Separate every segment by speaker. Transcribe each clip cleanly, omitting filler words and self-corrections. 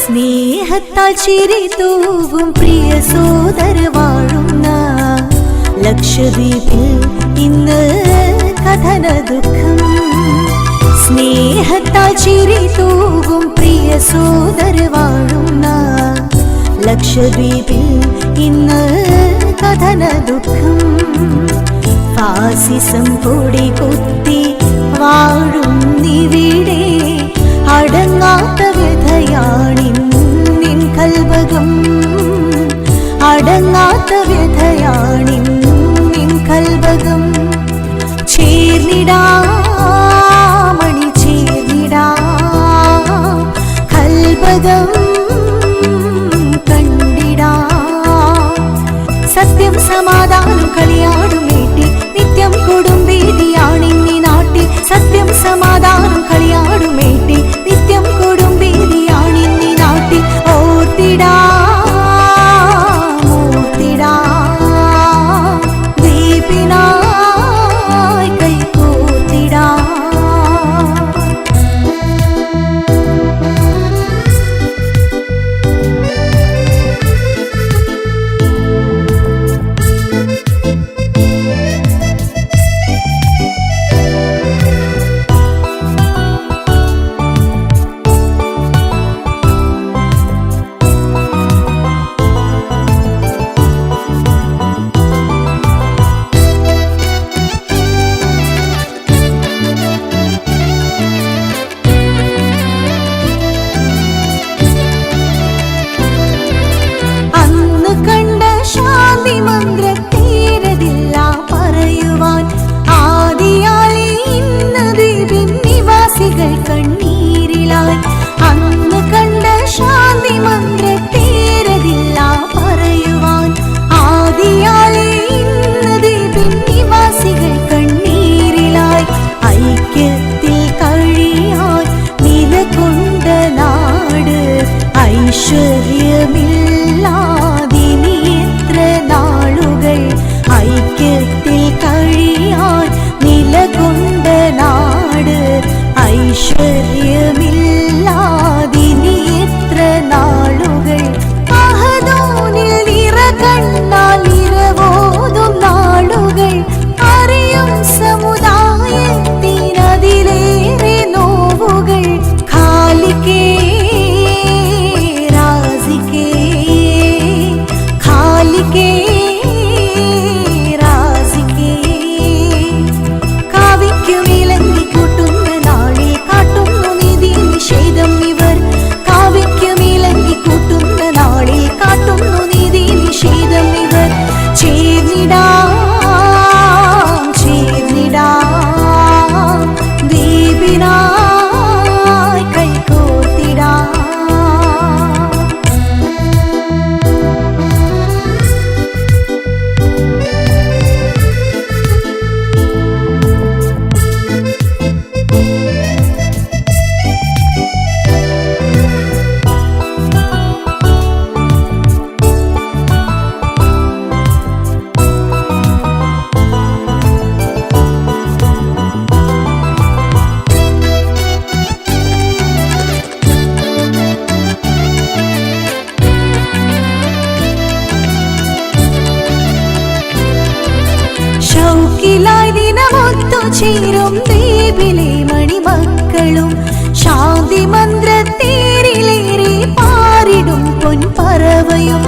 Speaker 1: സ്നേഹത്താൽ ചിരി തൂകും പ്രിയ സോദര വാഴുന്ന ലക്ഷദ്വീപിൽ ഇന്ന് കഥന ദുഃഖം. സ്നേഹത്താൽ ചിരി തൂകും പ്രിയ സോദര വാഴുന്ന ലക്ഷദ്വീപിൽ ഇന്ന് കഥന ദുഃഖം. ഫാസിസം കൊടി കുത്തി വാഴുന്നിവിടെ അടങ്ങാത്ത വ്യഥയാണിന്നിൻ കൽവകം. അടങ്ങാത്ത വ്യഥയാണിന്നിൻ കൽവകം. ചേർന്നിടാമണി ചേർന്നിടാം കൽവകം കണ്ടിടാം. സത്യം സമാധാനം കളിയാടും വീട്ടിൽ നിത്യം കൊടുമ്പേദിയാണിന്നി നാട്ടിൽ. സത്യം സമാധാനം കളിയാടും വീട്ടിൽ നിത്യം കൊടുമ്പേദിയാണിന്നി നാട്ടിൽ. ഓർത്തിടാം ഓർത്തിടാം ദീപിനായി കൈകോർത്തിടാം. ഐശ്വര്യമില്ലാതിനി എത്ര നാളുകൾ. ഐക്യത്തിൽ കഴിയാൻ നിലകൊണ്ട നാട്. ഐശ്വര്യമില്ലാതിനി എത്ര നാളുകൾ. അഹദോനിൽ നിറകണ്ണാൽ ഇരവോതും നാളുകൾ. അറിയും സമുദായത്തിനതിലേറെ നോവുകൾ. ഖാലിക്കേ ചേരും ദ്വീപിലെ മണിമക്കളും ശാന്തി മന്ത്രത്തേരിലേറി പാറിടും പൊൻപറവയും.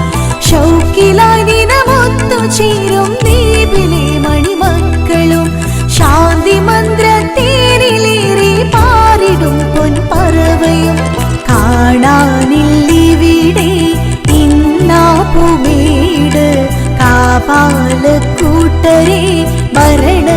Speaker 1: ഷൗക്കിലായി ദിനമൊത്തു ചേരും ദ്വീപിലെ മണിമക്കളും ശാന്തി മന്ത്രത്തേരിലേറി പാറിടും പൊൻപറവയും. കാണാനില്ലിവിടെ ഇന്നാപ്പുമേട് കാപാലക്കൂട്ടരെ ഭരണ